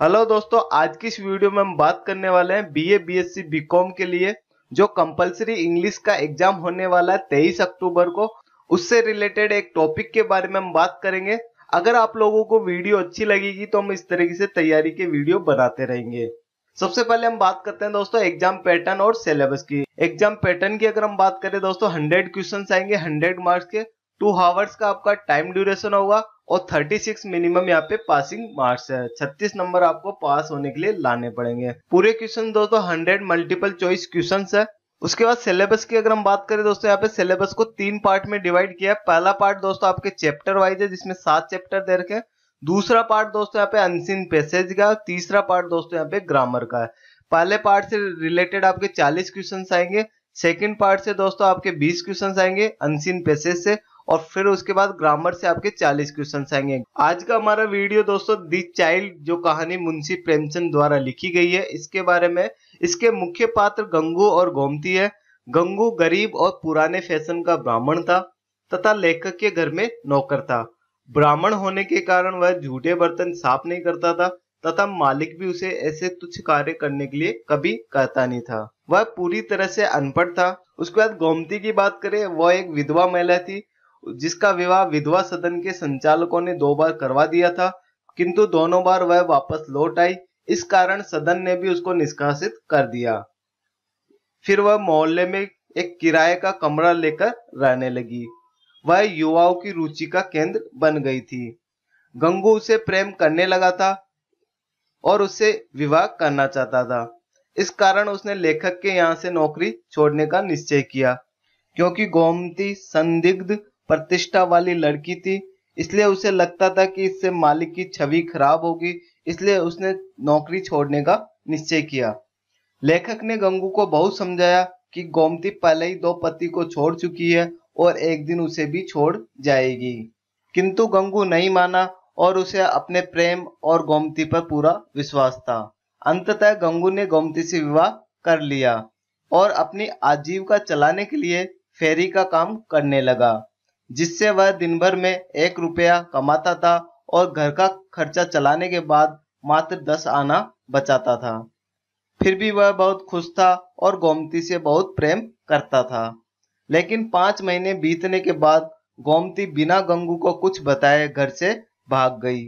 Hello दोस्तों, आज की इस वीडियो में हम बात करने वाले हैं बीए बीएससी बीकॉम के लिए जो कंपलसरी इंग्लिश का एग्जाम होने वाला है 23 अक्टूबर को। उससे रिलेटेड एक टॉपिक के बारे में हम बात करेंगे। अगर आप लोगों को वीडियो अच्छी लगेगी तो हम इस तरीके से तैयारी के वीडियो बनाते रहेंगे। सबसे पहले हम बात करते हैं दोस्तों एग्जाम पैटर्न और सिलेबस की। एग्जाम पैटर्न की अगर हम बात करें दोस्तों 100 क्वेश्चन आएंगे 100 मार्क्स के। 2 आवर्स का आपका टाइम ड्यूरेशन होगा और 36 मिनिमम यहाँ पे पासिंग मार्क्स है। 36 नंबर आपको पास होने के लिए लाने पड़ेंगे। पूरे क्वेश्चन दोस्तों 100 मल्टीपल चॉइस क्वेश्चन है। उसके बाद सिलेबस की अगर हम बात करें दोस्तों यहाँ पे सिलेबस को 3 पार्ट में डिवाइड किया है। पहला पार्ट दोस्तों आपके चैप्टर वाइज है जिसमें 7 चैप्टर दे रखे हैं। दूसरा पार्ट दोस्तों यहाँ पे अनसीन पैसेज का। तीसरा पार्ट दोस्तों यहाँ पे ग्रामर का है। पहले पार्ट से रिलेटेड आपके 40 क्वेश्चन आएंगे। सेकेंड पार्ट से दोस्तों आपके 20 क्वेश्चन आएंगे अनसीन पैसेज से, और फिर उसके बाद ग्रामर से आपके 40 क्वेश्चन आएंगे। आज का हमारा वीडियो दोस्तों दी चाइल्ड जो कहानी मुंशी प्रेमचंद द्वारा लिखी गई है इसके बारे में। इसके मुख्य पात्र गंगू और गोमती है। गंगू गरीब और पुराने फैशन का ब्राह्मण था तथा लेखक के घर में नौकर था। ब्राह्मण होने के कारण वह झूठे बर्तन साफ नहीं करता था तथा मालिक भी उसे ऐसे तुच्छ कार्य करने के लिए कभी कहता नहीं था। वह पूरी तरह से अनपढ़ था। उसके बाद गोमती की बात करें, वह एक विधवा महिला थी जिसका विवाह विधवा सदन के संचालकों ने 2 बार करवा दिया था, किंतु दोनों बार वह वापस लौट आई। इस कारण सदन ने भी उसको निष्कासित कर दिया। फिर वह मोहल्ले में एक किराए का कमरा लेकर रहने लगी। वह युवाओं की रुचि का केंद्र बन गई थी। गंगू उसे प्रेम करने लगा था और उससे विवाह करना चाहता था। इस कारण उसने लेखक के यहाँ से नौकरी छोड़ने का निश्चय किया। क्योंकि गोमती संदिग्ध प्रतिष्ठा वाली लड़की थी, इसलिए उसे लगता था कि इससे मालिक की छवि खराब होगी, इसलिए उसने नौकरी छोड़ने का निश्चय किया। लेखक ने गंगू को बहुत समझाया कि गोमती पहले ही 2 पति को छोड़ चुकी है और एक दिन उसे भी छोड़ जाएगी, किंतु गंगू नहीं माना और उसे अपने प्रेम और गोमती पर पूरा विश्वास था। अंततः गंगू ने गोमती से विवाह कर लिया और अपनी आजीविका चलाने के लिए फेरी का काम करने लगा, जिससे वह दिन भर में 1 रुपया कमाता था और घर का खर्चा चलाने के बाद मात्र 10 आना बचाता था। फिर भी वह बहुत खुश था और गोमती से बहुत प्रेम करता था। लेकिन 5 महीने बीतने के बाद गोमती बिना गंगू को कुछ बताए घर से भाग गई।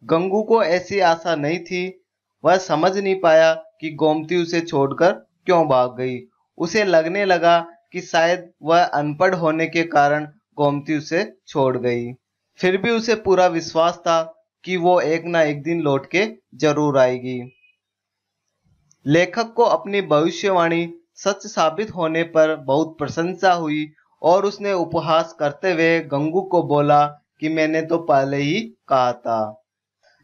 गंगू को ऐसी आशा नहीं थी। वह समझ नहीं पाया कि गोमती उसे छोड़कर क्यों भाग गई। उसे लगने लगा कि शायद वह अनपढ़ होने के कारण गोमती उसे छोड़ गई। फिर भी उसे पूरा विश्वास था कि वो एक ना एक दिन लौट के जरूर आएगी। लेखक को अपनी भविष्यवाणी सच साबित होने पर बहुत प्रशंसा हुई और उसने उपहास करते हुए गंगू को बोला कि मैंने तो पहले ही कहा था।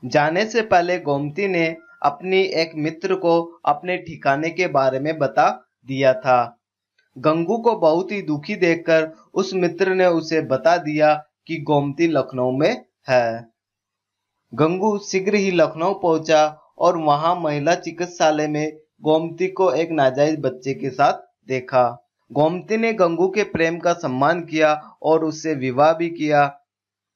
जाने से पहले गोमती ने अपनी एक मित्र को अपने ठिकाने के बारे में बता दिया था। गंगू को बहुत ही दुखी देखकर उस मित्र ने उसे बता दिया कि गोमती लखनऊ में है। गंगू शीघ्र ही लखनऊ पहुंचा और वहां महिला चिकित्सालय में गोमती को एक नाजायज बच्चे के साथ देखा। गोमती ने गंगू के प्रेम का सम्मान किया और उससे विवाह भी किया,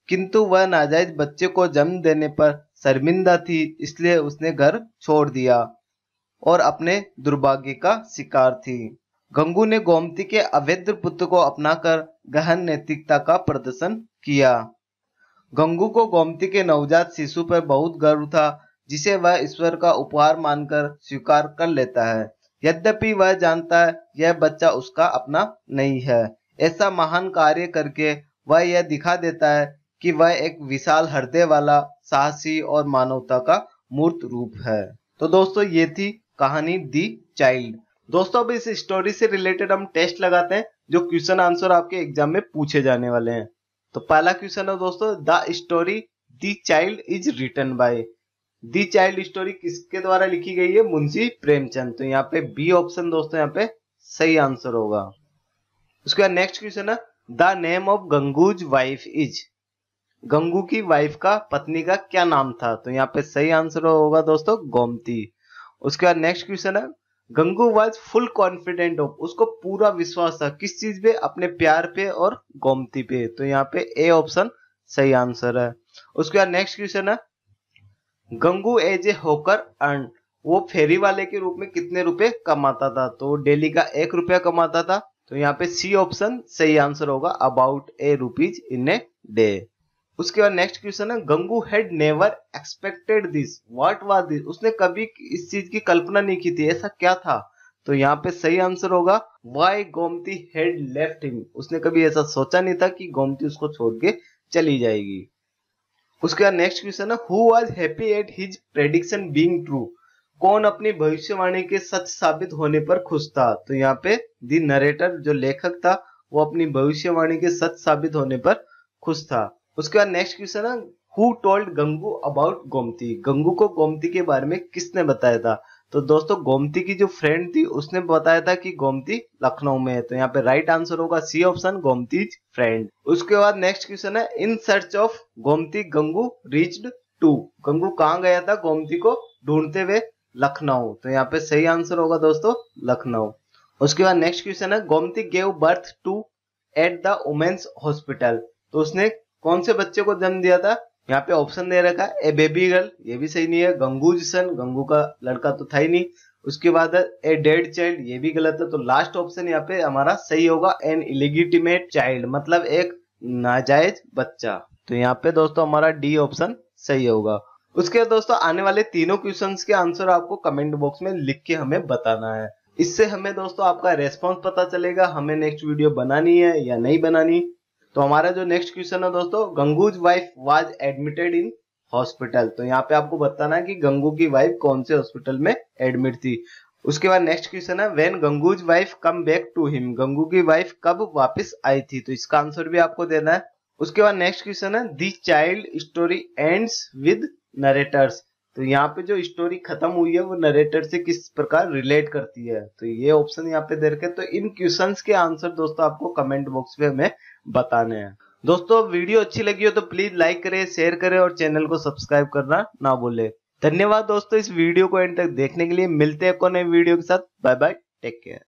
किंतु वह नाजायज बच्चे को जन्म देने पर शर्मिंदा थी, इसलिए उसने घर छोड़ दिया और अपने दुर्भाग्य का शिकार थी। गंगू ने गोमती के अवैध पुत्र को अपनाकर गहन नैतिकता का प्रदर्शन किया। गंगू को गोमती के नवजात शिशु पर बहुत गर्व था, जिसे वह ईश्वर का उपहार मानकर स्वीकार कर लेता है। यद्यपि वह जानता है यह बच्चा उसका अपना नहीं है। ऐसा महान कार्य करके वह यह दिखा देता है कि वह एक विशाल हृदय वाला साहसी और मानवता का मूर्त रूप है। तो दोस्तों ये थी कहानी दी चाइल्ड। दोस्तों अब इस स्टोरी से रिलेटेड हम टेस्ट लगाते हैं जो क्वेश्चन आंसर आपके एग्जाम में पूछे जाने वाले हैं। तो पहला क्वेश्चन है दोस्तों, the story the child is written by. The child story किसके द्वारा लिखी गई है? मुंशी प्रेमचंद। तो यहाँ पे बी ऑप्शन दोस्तों यहाँ पे सही आंसर होगा। उसके बाद नेक्स्ट क्वेश्चन है, the name of Gangu's wife is. Gangu की वाइफ का पत्नी का क्या नाम था? तो यहाँ पे सही आंसर होगा दोस्तों गोमती। उसके बाद नेक्स्ट क्वेश्चन है, Gangu was full confident of. उसको पूरा विश्वास था किस चीज पे? अपने प्यार पे और गोमती पे। तो यहाँ पे ए ऑप्शन सही आंसर है। उसके बाद नेक्स्ट क्वेश्चन है, गंगू एज ए होकर अर्न, वो फेरी वाले के रूप में कितने रुपए कमाता था? तो डेली का 1 रुपया कमाता था। तो यहाँ पे सी ऑप्शन सही आंसर होगा, about A rupees in a day. उसके बाद नेक्स्ट क्वेश्चन है, Gangu had never expected this, what was this, उसने कभी इस चीज की कल्पना नहीं की थी, ऐसा क्या था? तो यहाँ पे सही आंसर होगा, why Gomti had left him, उसने कभी ऐसा सोचा नहीं था कि गोमती उसको छोड़ के चली जाएगी। उसके बाद नेक्स्ट क्वेश्चन है, who was happy at his prediction being true, कौन अपनी भविष्यवाणी के सच साबित होने पर खुश था? तो यहाँ पे दी नरेटर जो लेखक था वो अपनी भविष्यवाणी के सच साबित होने पर खुश था। उसके बाद नेक्स्ट क्वेश्चन है, who told Gangu about Gomti, Gangu को गोमती के बारे में किसने बताया था? तो दोस्तों गोमती की जो फ्रेंड थी उसने बताया था कि गोमती लखनऊ में है। तो यहाँ पे राइट आंसर होगा सी ऑप्शन, गोमतीज फ्रेंड। उसके बाद नेक्स्ट क्वेश्चन है, in search of Gomti Gangu reached to, Gangu कहाँ गया था गोमती को ढूंढते हुए? लखनऊ। तो यहाँ पे सही आंसर होगा दोस्तों लखनऊ। उसके बाद नेक्स्ट क्वेश्चन है, Gomti gave birth to at the women's hospital, तो उसने कौन से बच्चे को जन्म दिया था? यहाँ पे ऑप्शन दे रखा है, ए बेबी गर्ल, ये भी सही नहीं है, गंगूज सन, गंगू का लड़का तो था ही नहीं। उसके बाद ए डेड चाइल्ड, ये भी गलत है। तो लास्ट ऑप्शन यहाँ पे हमारा सही होगा, एन इलेगिटिमेट चाइल्ड, मतलब एक नाजायज बच्चा। तो यहाँ पे दोस्तों हमारा डी ऑप्शन सही होगा। उसके बाद दोस्तों आने वाले तीनों क्वेश्चंस के आंसर आपको कमेंट बॉक्स में लिख के हमें बताना है। इससे हमें दोस्तों आपका रेस्पॉन्स पता चलेगा हमें नेक्स्ट वीडियो बनानी है या नहीं बनानी। तो हमारा जो नेक्स्ट क्वेश्चन है दोस्तों, Gangu's wife was admitted in hospital, तो यहाँ पे आपको बताना है कि गंगू की वाइफ कौन से हॉस्पिटल में एडमिट थी। उसके बाद नेक्स्ट क्वेश्चन है, when Gangu's wife come back to him, Gangu की वाइफ कब वापस आई थी? तो इसका आंसर भी आपको देना है। उसके बाद नेक्स्ट क्वेश्चन है, दी child story ends with narrator's, तो यहाँ पे जो स्टोरी खत्म हुई है वो नरेटर से किस प्रकार रिलेट करती है? तो ये ऑप्शन यहाँ पे दे रखे। तो इन क्वेश्चंस के आंसर दोस्तों आपको कमेंट बॉक्स में हमें बताने हैं। दोस्तों वीडियो अच्छी लगी हो तो प्लीज लाइक करें, शेयर करें और चैनल को सब्सक्राइब करना ना भूलें। धन्यवाद दोस्तों इस वीडियो को एंड तक देखने के लिए। मिलते हैं एक नए वीडियो के साथ। Bye bye, take care.